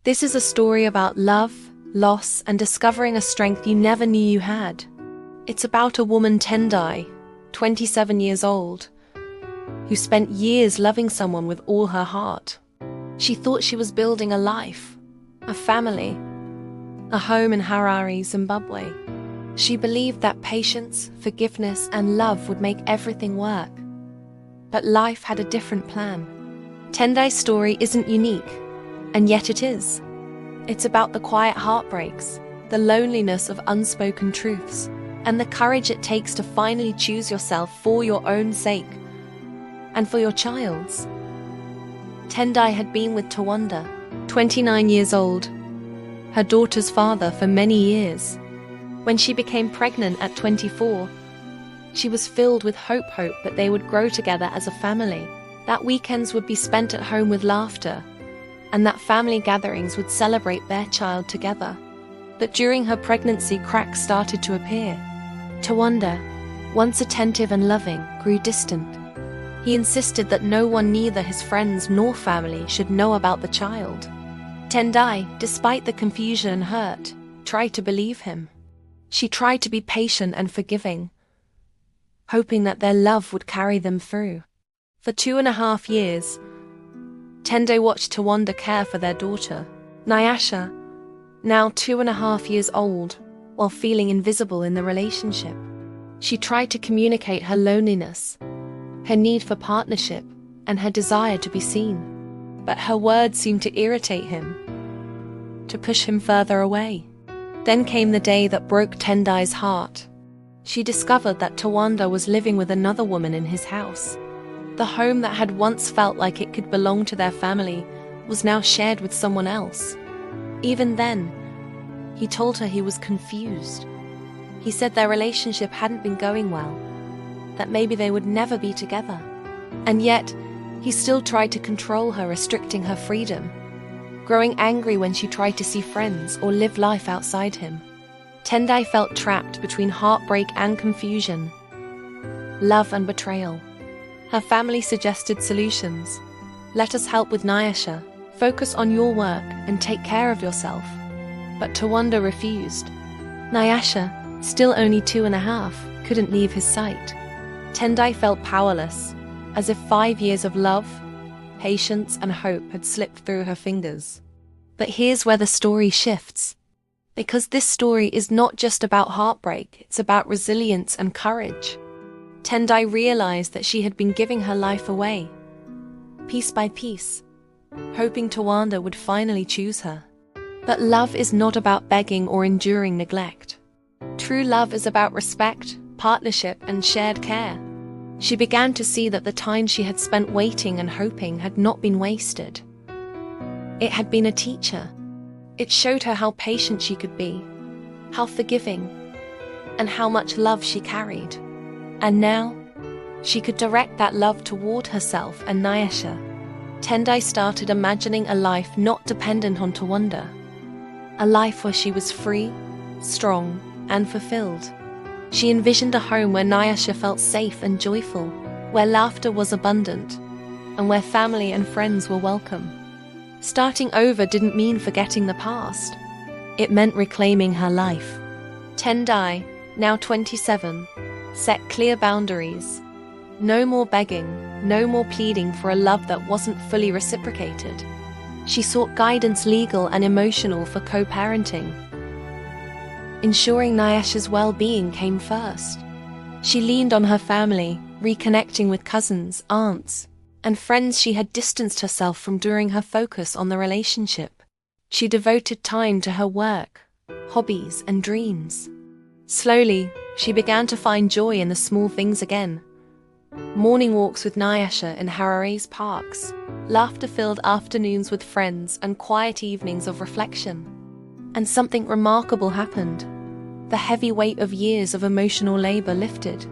This is a story about love, loss, and discovering a strength you never knew you had. It's about a woman, Tendai, 27 years old, who spent years loving someone with all her heart. She thought she was building a life, a family, a home in Harare, Zimbabwe. She believed that patience, forgiveness, and love would make everything work. But life had a different plan. Tendai's story isn't unique, and yet it is. It's about the quiet heartbreaks, the loneliness of unspoken truths, and the courage it takes to finally choose yourself for your own sake and for your child's. Tendai had been with Tawanda, 29 years old, her daughter's father for many years. When she became pregnant at 24, she was filled with hope that they would grow together as a family, that weekends would be spent at home with laughter, and that family gatherings would celebrate their child together. But during her pregnancy, cracks started to appear. Tawanda, once attentive and loving, grew distant. He insisted that no one, neither his friends nor family, should know about the child. Tendai, despite the confusion and hurt, tried to believe him. She tried to be patient and forgiving, hoping that their love would carry them through. For 2.5 years, Tendai watched Tawanda care for their daughter, Nyasha, now 2.5 years old, while feeling invisible in the relationship. She tried to communicate her loneliness, her need for partnership, and her desire to be seen. But her words seemed to irritate him, to push him further away. Then came the day that broke Tendai's heart. She discovered that Tawanda was living with another woman in his house. The home that had once felt like it could belong to their family was now shared with someone else. Even then, he told her he was confused. He said their relationship hadn't been going well, that maybe they would never be together. And yet, he still tried to control her, restricting her freedom, growing angry when she tried to see friends or live life outside him. Tendai felt trapped between heartbreak and confusion, love and betrayal. Her family suggested solutions. Let us help with Nyasha. Focus on your work and take care of yourself. But Tawanda refused. Nyasha, still only 2.5, couldn't leave his sight. Tendai felt powerless, as if 5 years of love, patience, and hope had slipped through her fingers. But here's where the story shifts. Because this story is not just about heartbreak, it's about resilience and courage. Tendai realized that she had been giving her life away, piece by piece, hoping Tawanda would finally choose her. But love is not about begging or enduring neglect. True love is about respect, partnership, and shared care. She began to see that the time she had spent waiting and hoping had not been wasted. It had been a teacher. It showed her how patient she could be, how forgiving, and how much love she carried. And now, she could direct that love toward herself and Nyasha. Tendai started imagining a life not dependent on Tawanda, a life where she was free, strong, and fulfilled. She envisioned a home where Nyasha felt safe and joyful, where laughter was abundant, and where family and friends were welcome. Starting over didn't mean forgetting the past. It meant reclaiming her life. Tendai, now 27, set clear boundaries. No more begging, no more pleading for a love that wasn't fully reciprocated. She sought guidance, legal and emotional, for co-parenting. Ensuring Nyasha's well-being came first. She leaned on her family, reconnecting with cousins, aunts, and friends she had distanced herself from during her focus on the relationship. She devoted time to her work, hobbies, and dreams. Slowly, she began to find joy in the small things again. Morning walks with Nyasha in Harare's parks, laughter-filled afternoons with friends, and quiet evenings of reflection. And something remarkable happened. The heavy weight of years of emotional labor lifted.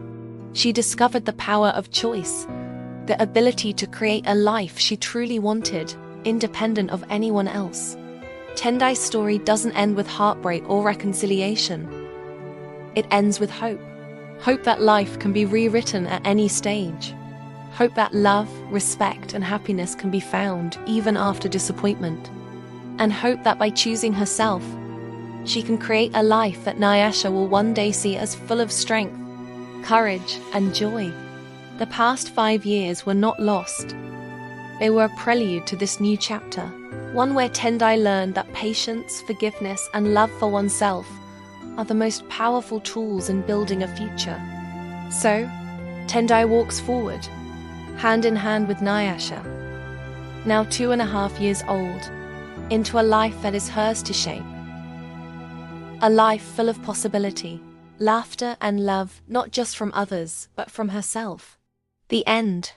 She discovered the power of choice, the ability to create a life she truly wanted, independent of anyone else. Tendai's story doesn't end with heartbreak or reconciliation. It ends with hope. Hope that life can be rewritten at any stage. Hope that love, respect, and happiness can be found even after disappointment. and hope that by choosing herself, she can create a life that Nyasha will one day see as full of strength, courage, and joy. The past 5 years were not lost. They were a prelude to this new chapter, one where Tendai learned that patience, forgiveness, and love for oneself are the most powerful tools in building a future. So, Tendai walks forward, hand in hand with Nyasha, now 2.5 years old, into a life that is hers to shape. A life full of possibility, laughter and love, not just from others, but from herself. The end.